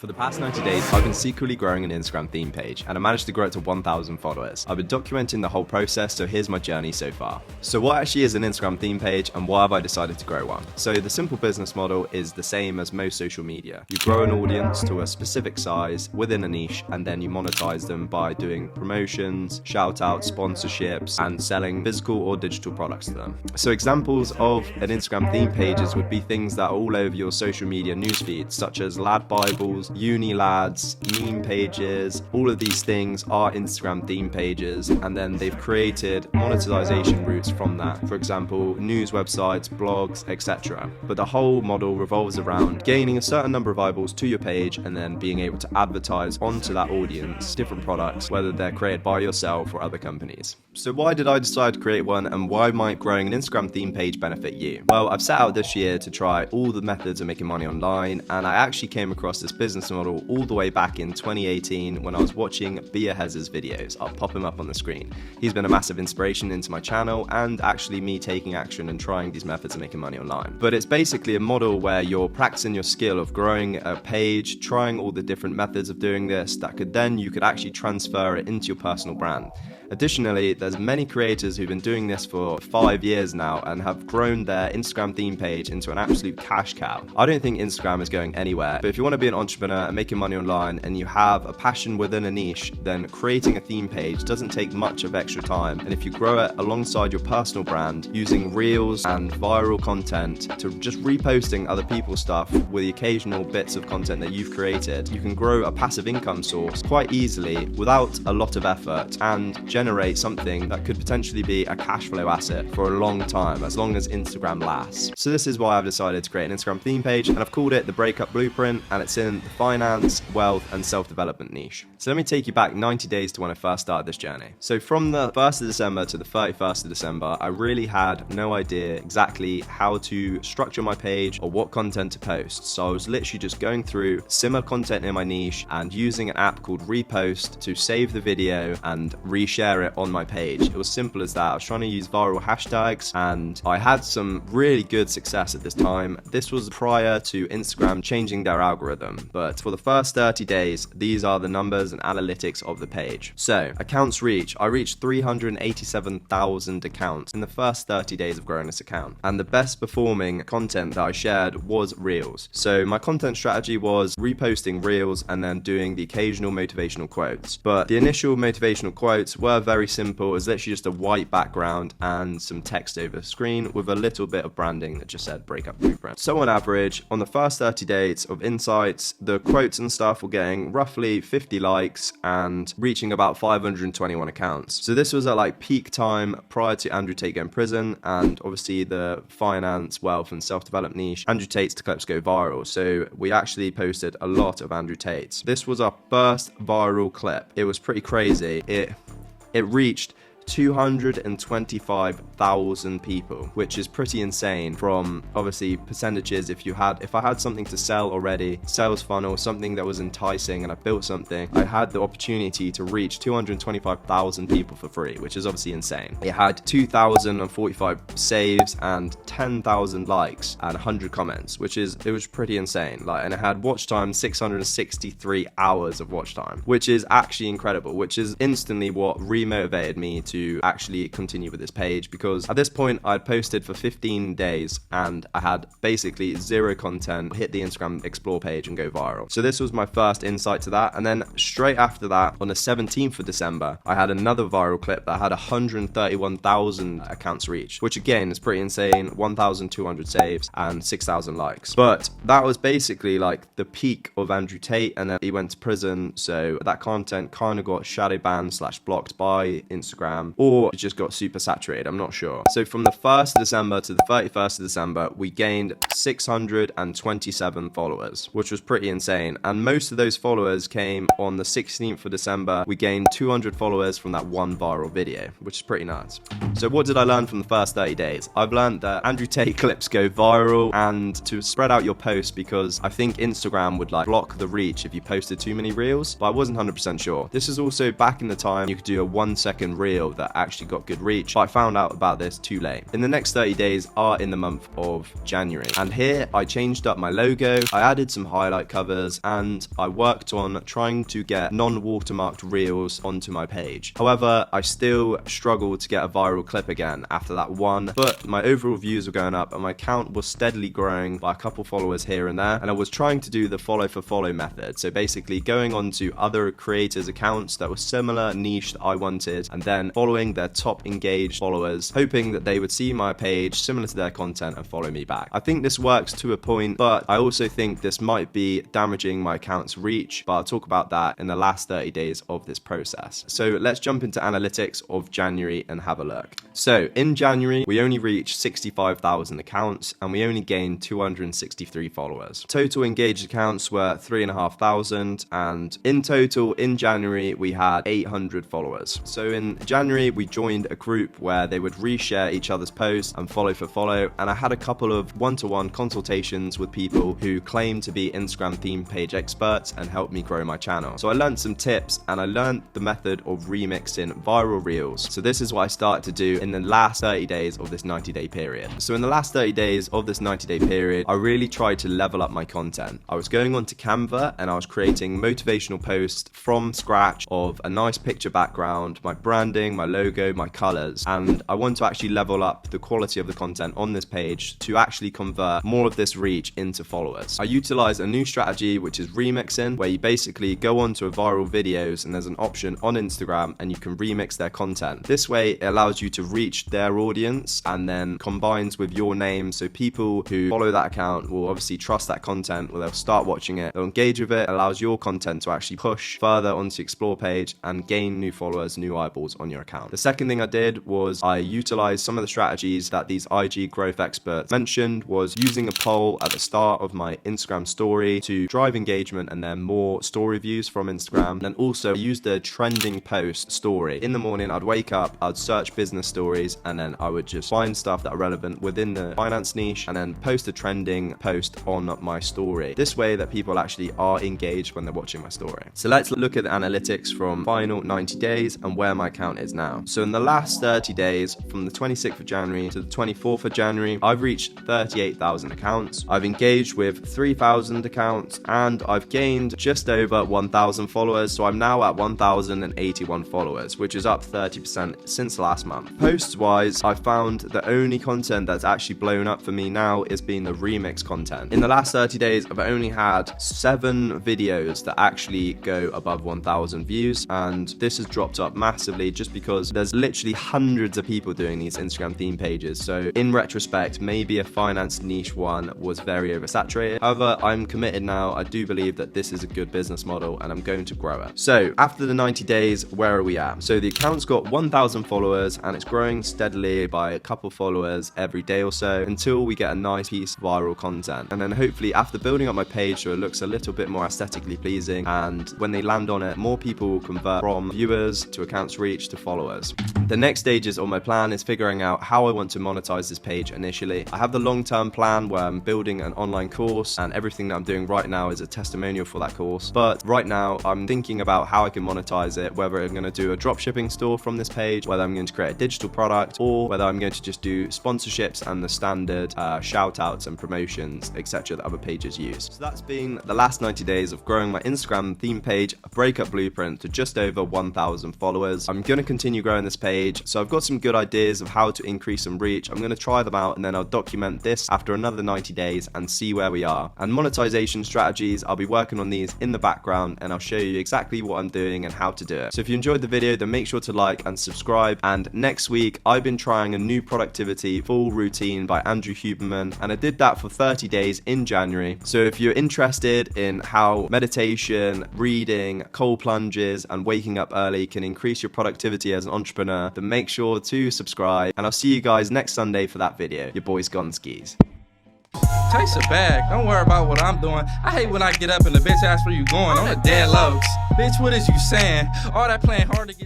For the past 90 days, I've been secretly growing an Instagram theme page, and I managed to grow it to 1,000 followers. I've been documenting the whole process, so here's my journey so far. So what actually is an Instagram theme page, and why have I decided to grow one? So the simple business model is the same as most social media. You grow an audience to a specific size within a niche, and then you monetize them by doing promotions, shout-outs, sponsorships, and selling physical or digital products to them. So examples of an Instagram theme pages would be things that are all over your social media newsfeed, such as lad bibles, uni lads, meme pages. All of these things are Instagram theme pages, and then they've created monetization routes from that. For example, news websites, blogs, etc. But the whole model revolves around gaining a certain number of eyeballs to your page and then being able to advertise onto that audience different products, whether they're created by yourself or other companies. So why did I decide to create one, and why might growing an Instagram theme page benefit you? Well, I've set out this year to try all the methods of making money online, and I actually came across this business model all the way back in 2018 when I was watching Bia Hez's videos. I'll pop him up on the screen. He's been a massive inspiration into my channel, and actually me taking action and trying these methods of making money online. But it's basically a model where you're practicing your skill of growing a page, trying all the different methods of doing this that you could actually transfer it into your personal brand. Additionally, there's many creators who've been doing this for 5 years now and have grown their Instagram theme page into an absolute cash cow. I don't think Instagram is going anywhere, but if you want to be an entrepreneur and making money online and you have a passion within a niche, then creating a theme page doesn't take much of extra time. And if you grow it alongside your personal brand using reels and viral content to just reposting other people's stuff with the occasional bits of content that you've created, you can grow a passive income source quite easily without a lot of effort and generate something that could potentially be a cash flow asset for a long time, as long as Instagram lasts. So this is why I've decided to create an Instagram theme page, and I've called it the Breakup Blueprint, and it's in the finance, wealth, and self-development niche. So let me take you back 90 days to when I first started this journey. So from the 1st of December to the 31st of December, I really had no idea exactly how to structure my page or what content to post. So I was literally just going through similar content in my niche and using an app called Repost to save the video and reshare it on my page. It was simple as that. I was trying to use viral hashtags, and I had some really good success at this time. This was prior to Instagram changing their algorithm, but for the first 30 days, these are the numbers and analytics of the page. So accounts reach, I reached 387,000 accounts in the first 30 days of growing this account, and the best performing content that I shared was reels. So my content strategy was reposting reels and then doing the occasional motivational quotes, but the initial motivational quotes were very simple. It was literally just a white background and some text over the screen with a little bit of branding that just said Breakup Blueprint. So on average, on the first 30 days of insights, the quotes and stuff were getting roughly 50 likes and reaching about 521 accounts. So this was at like peak time prior to Andrew Tate going prison, and obviously the finance, wealth, and self-development niche. Andrew Tate's clips go viral, so we actually posted a lot of Andrew Tate's. This was our first viral clip. It was pretty crazy. It reached 225,000 people, which is pretty insane from obviously percentages. If I had something to sell already, sales funnel, something that was enticing, and I built something, I had the opportunity to reach 225,000 people for free, which is obviously insane. It had 2,045 saves and 10,000 likes and 100 comments, it was pretty insane. And it had watch time 663 hours of watch time, which is actually incredible, which is instantly what remotivated me to actually continue with this page, because at this point I'd posted for 15 days and I had basically zero content hit the Instagram explore page and go viral. So this was my first insight to that, and then straight after that, on the 17th of December, I had another viral clip that had 131,000 accounts reached, which again is pretty insane. 1,200 saves and 6,000 likes. But that was basically like the peak of Andrew Tate, and then he went to prison, so that content kind of got shadow banned / blocked by Instagram, or it just got super saturated, I'm not sure. So from the 1st of December to the 31st of December, we gained 627 followers, which was pretty insane. And most of those followers came on the 16th of December. We gained 200 followers from that one viral video, which is pretty nuts. So what did I learn from the first 30 days? I've learned that Andrew Tate clips go viral, and to spread out your posts, because I think Instagram would block the reach if you posted too many reels, but I wasn't 100% sure. This is also back in the time you could do a 1-second reel felt that actually got good reach, but I found out about this too late. In the next 30 days are in the month of January, and here I changed up my logo, I added some highlight covers, and I worked on trying to get non-watermarked reels onto my page. However, I still struggled to get a viral clip again after that one, but my overall views were going up and my account was steadily growing by a couple followers here and there, and I was trying to do the follow for follow method, so basically going on to other creators' accounts that were similar niche that I wanted and then following their top engaged followers, hoping that they would see my page similar to their content and follow me back. I think this works to a point, but I also think this might be damaging my account's reach, but I'll talk about that in the last 30 days of this process. So let's jump into analytics of January and have a look. So in January, we only reached 65,000 accounts and we only gained 263 followers. Total engaged accounts were 3,500, and in total in January we had 800 followers. So in January we joined a group where they would reshare each other's posts and follow for follow, and I had a couple of one-to-one consultations with people who claim to be Instagram theme page experts and helped me grow my channel. So I learned some tips and I learned the method of remixing viral reels. So this is what I started to do in the last 30 days of this 90-day period. So in the last 30 days of this 90-day period, I really tried to level up my content. I was going onto Canva and I was creating motivational posts from scratch of a nice picture background, my branding, my logo, my colors, and I want to actually level up the quality of the content on this page to actually convert more of this reach into followers. I utilize a new strategy which is remixing, where you basically go onto a viral videos and there's an option on Instagram and you can remix their content. This way it allows you to reach their audience and then combines with your name, so people who follow that account will obviously trust that content, or they'll start watching it, they'll engage with it, allows your content to actually push further onto the explore page and gain new followers, new eyeballs on your account. The second thing I did was I utilized some of the strategies that these IG growth experts mentioned, was using a poll at the start of my Instagram story to drive engagement and then more story views from Instagram. And then also used the trending post story. In the morning I'd wake up, I'd search business stories, and then I would just find stuff that are relevant within the finance niche and then post a trending post on my story. This way that people actually are engaged when they're watching my story. So let's look at the analytics from final 90 days and where my account is now. So in the last 30 days, from the 26th of January to the 24th of January, I've reached 38,000 accounts. I've engaged with 3,000 accounts and I've gained just over 1,000 followers. So I'm now at 1,081 followers, which is up 30% since last month. Posts wise, I found the only content that's actually blown up for me now is being the remix content. In the last 30 days, I've only had 7 videos that actually go above 1,000 views, and this has dropped up massively just because there's literally hundreds of people doing these Instagram theme pages. So in retrospect, maybe a finance niche one was very oversaturated. However, I'm committed now. I do believe that this is a good business model and I'm going to grow it. So after the 90 days, where are we at? So the account's got 1,000 followers and it's growing steadily by a couple followers every day or so until we get a nice piece of viral content. And then hopefully after building up my page so it looks a little bit more aesthetically pleasing, and when they land on it, more people will convert from viewers to accounts reach to followers. The next stages of my plan is figuring out how I want to monetize this page initially. I have the long-term plan where I'm building an online course and everything that I'm doing right now is a testimonial for that course. But right now I'm thinking about how I can monetize it, whether I'm going to do a dropshipping store from this page, whether I'm going to create a digital product, or whether I'm going to just do sponsorships and the standard shout outs and promotions, etc. that other pages use. So that's been the last 90 days of growing my Instagram theme page, a breakup blueprint, to just over 1,000 followers. I'm going to continue growing this page, so I've got some good ideas of how to increase some reach. I'm going to try them out and then I'll document this after another 90 days and see where we are. And monetization strategies, I'll be working on these in the background and I'll show you exactly what I'm doing and how to do it. So if you enjoyed the video, then make sure to like and subscribe. And next week, I've been trying a new productivity full routine by Andrew Huberman, and I did that for 30 days in January. So if you're interested in how meditation, reading, cold plunges, and waking up early can increase your productivity as an entrepreneur, then make sure to subscribe, and I'll see you guys next Sunday for that video. Your boy's gone skis. Chase a bag, don't worry about what I'm doing. I hate when I get up and the bitch asks where you going on the dead lows. Bitch, what is you saying? All that playing hard to get